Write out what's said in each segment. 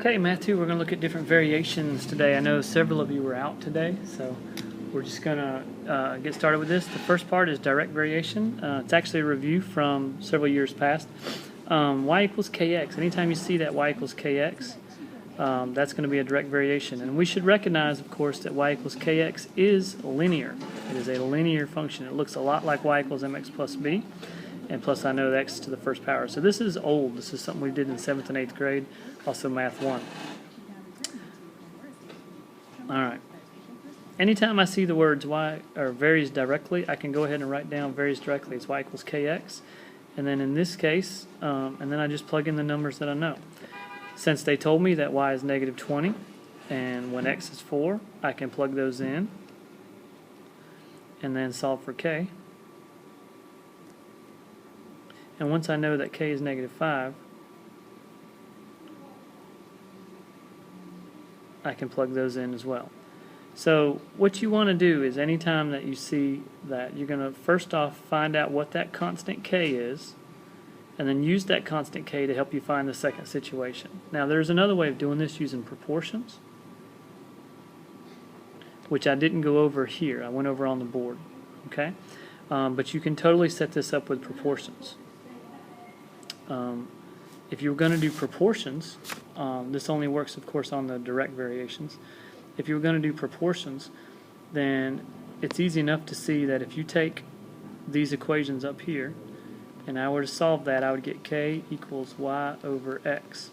Okay, Matthew, we're going to look at different variations today. I know several of you were out today, so we're just going to get started with this. The first part is direct variation. It's actually a review from several years past. Y equals kx. Anytime you see that y equals kx, that's going to be a direct variation. And we should recognize, of course, that y equals kx is linear. It is a linear function. It looks a lot like y equals mx plus b. And plus I know x to the first power. So this is old. This is something we did in 7th and 8th grade, also Math 1. Alright. Anytime I see the words y or varies directly, I can go ahead and write down varies directly. It's y equals kx. And then in this case, and then I just plug in the numbers that I know. Since they told me that y is negative 20, and when x is 4, I can plug those in and then solve for k. And once I know that k is negative 5, I can plug those in as well. So what you want to do is anytime that you see that, you're going to first off find out what that constant k is, and then use that constant k to help you find the second situation. Now there's another way of doing this using proportions, which I didn't go over here. I went over on the board. Okay, but you can totally set this up with proportions. If you're going to do proportions, this only works, of course, on the direct variations. If you're going to do proportions, then it's easy enough to see that if you take these equations up here, and I were to solve that, I would get k equals y over x.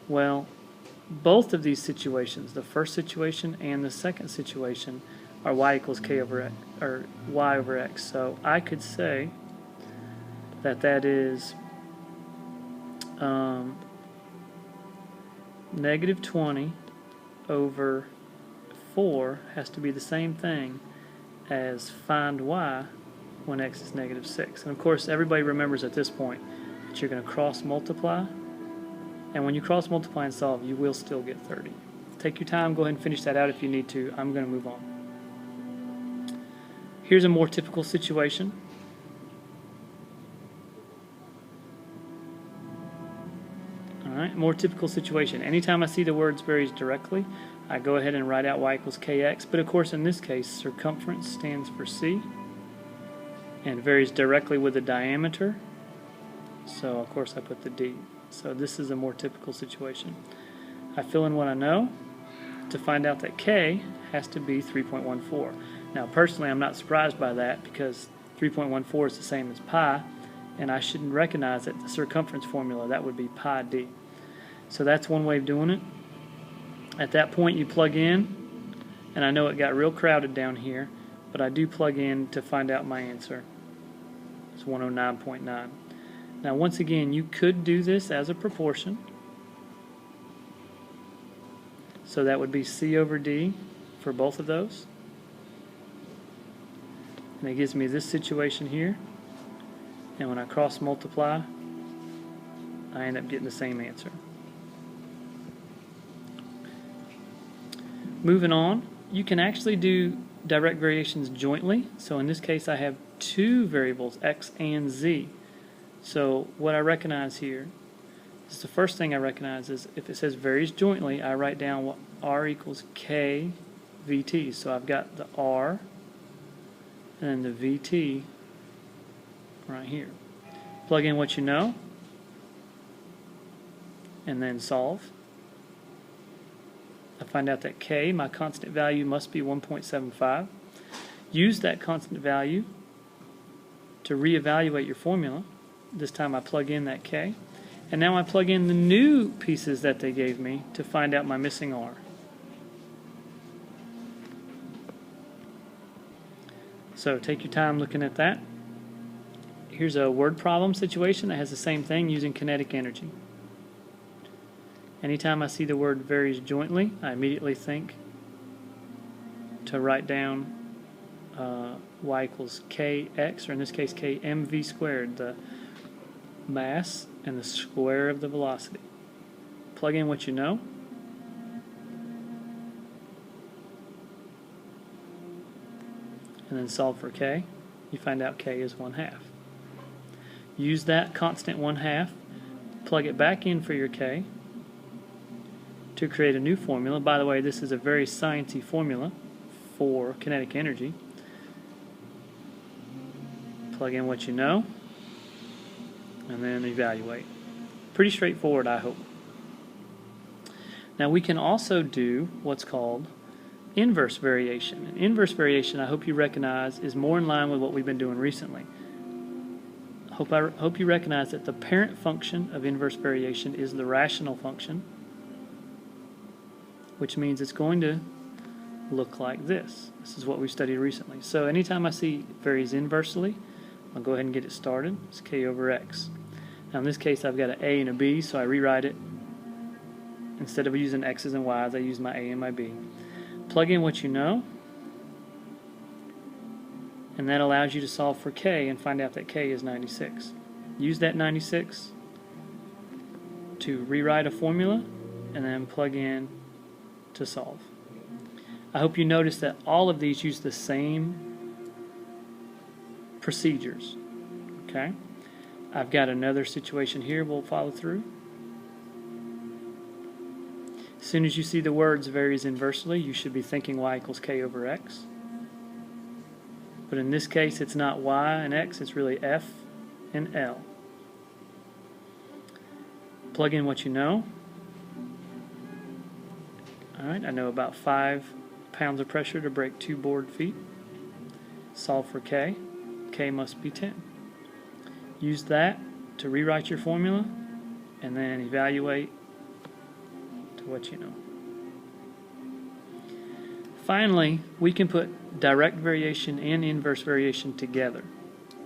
Well, both of these situations, the first situation and the second situation, are y equals k over x, or y over x. So I could say that that is negative 20 over 4 has to be the same thing as find y when x is negative 6. And of course everybody remembers at this point that you're going to cross multiply, and when you cross multiply and solve you will still get 30. Take your time, go ahead and finish that out if you need to. I'm going to move on. Here's a more typical situation. Alright, more typical situation. Anytime I see the words varies directly, I go ahead and write out y equals kx, but of course in this case circumference stands for c and varies directly with the diameter, so of course I put the d. So this is a more typical situation. I fill in what I know to find out that k has to be 3.14. Now personally I'm not surprised by that because 3.14 is the same as pi, and I shouldn't recognize that the circumference formula, that would be pi d. So that's one way of doing it. At that point you plug in, and I know it got real crowded down here, but I do plug in to find out my answer. It's 109.9. Now once again, you could do this as a proportion. So that would be c over d for both of those. And it gives me this situation here. And when I cross multiply, I end up getting the same answer. Moving on, you can actually do direct variations jointly. So in this case I have two variables, x and z. So what I recognize here is the first thing I recognize is if it says varies jointly, I write down what r equals k vt. So I've got the r and the vt right here. Plug in what you know and then solve. I find out that k, my constant value, must be 1.75. Use that constant value to reevaluate your formula. This time I plug in that k, and now I plug in the new pieces that they gave me to find out my missing r. So take your time looking at that. Here's a word problem situation that has the same thing using kinetic energy. Anytime I see the word varies jointly, I immediately think to write down y equals kx, or in this case kmv squared, the mass and the square of the velocity. Plug in what you know. And then solve for k. You find out k is 1/2. Use that constant 1/2, plug it back in for your k, to create a new formula. By the way, this is a very sciencey formula for kinetic energy. Plug in what you know, and then evaluate. Pretty straightforward, I hope. Now we can also do what's called inverse variation. And inverse variation, I hope you recognize, is more in line with what we've been doing recently. Hope you recognize that the parent function of inverse variation is the rational function, which means it's going to look like this. This is what we studied recently. So anytime I see varies inversely, I'll go ahead and get it started. It's k over x. Now in this case I've got an a and a b, so I rewrite it. Instead of using x's and y's, I use my a and my b. Plug in what you know, and that allows you to solve for k and find out that k is 96. Use that 96 to rewrite a formula and then plug in to solve. I hope you notice that all of these use the same procedures. Okay? I've got another situation here we'll follow through. As soon as you see the words varies inversely, you should be thinking y equals k over x. But in this case, it's not y and x, it's really f and L. Plug in what you know. Alright, I know about 5 pounds of pressure to break 2 board feet. Solve for k. K must be 10. Use that to rewrite your formula and then evaluate to what you know. Finally, we can put direct variation and inverse variation together.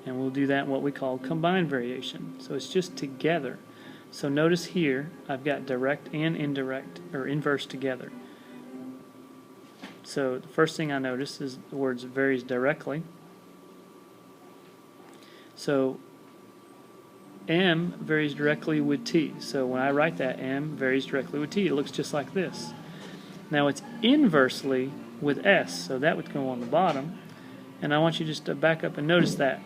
And we'll do that in what we call combined variation. So it's just together. So notice here, I've got direct and indirect, or inverse together. So the first thing I notice is the words varies directly. So m varies directly with t. So when I write that, m varies directly with t. It looks just like this. Now it's inversely with s, so that would go on the bottom. And I want you just to back up and notice that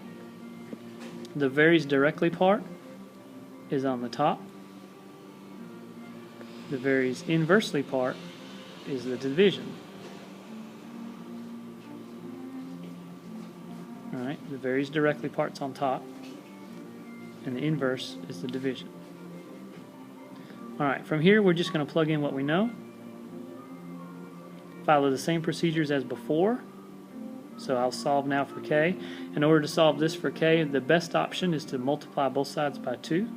the varies directly part is on the top. The varies inversely part is the division. Alright, the varies directly part's on top, and the inverse is the division. Alright, from here we're just going to plug in what we know. Follow the same procedures as before. So I'll solve now for k. In order to solve this for k, the best option is to multiply both sides by 2.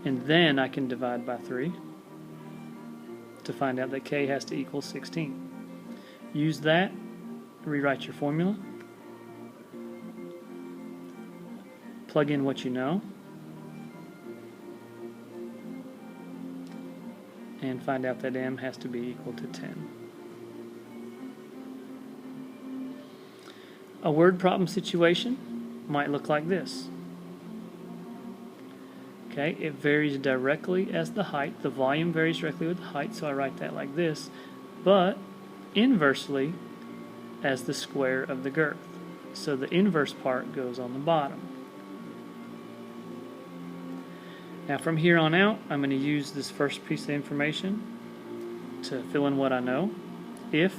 And then I can divide by 3 to find out that k has to equal 16. Use that, rewrite your formula, plug in what you know, and find out that m has to be equal to 10. A word problem situation might look like this. Okay, it varies directly as the height. The volume varies directly with the height, so I write that like this, but inversely as the square of the girth. So the inverse part goes on the bottom. Now from here on out, I'm going to use this first piece of information to fill in what I know. If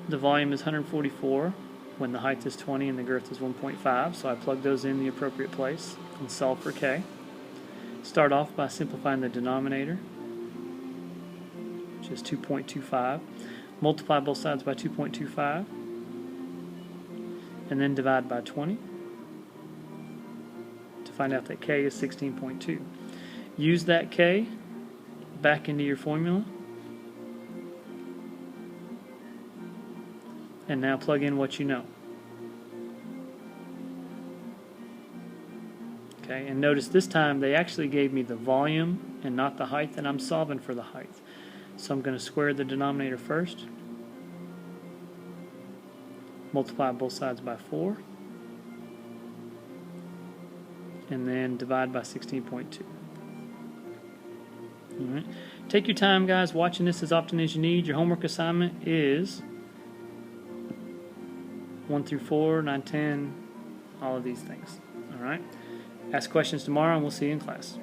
the volume is 144 when the height is 20 and the girth is 1.5, so I plug those in the appropriate place and solve for k. Start off by simplifying the denominator, which is 2.25. Multiply both sides by 2.25, and then divide by 20 to find out that k is 16.2. Use that k back into your formula, and now plug in what you know. Okay, and notice this time they actually gave me the volume and not the height, and I'm solving for the height. So I'm going to square the denominator first, multiply both sides by 4, and then divide by 16.2. Alright. Take your time, guys, watching this as often as you need. Your homework assignment is 1 through 4, 9, 10, all of these things. Alright. Ask questions tomorrow, and we'll see you in class.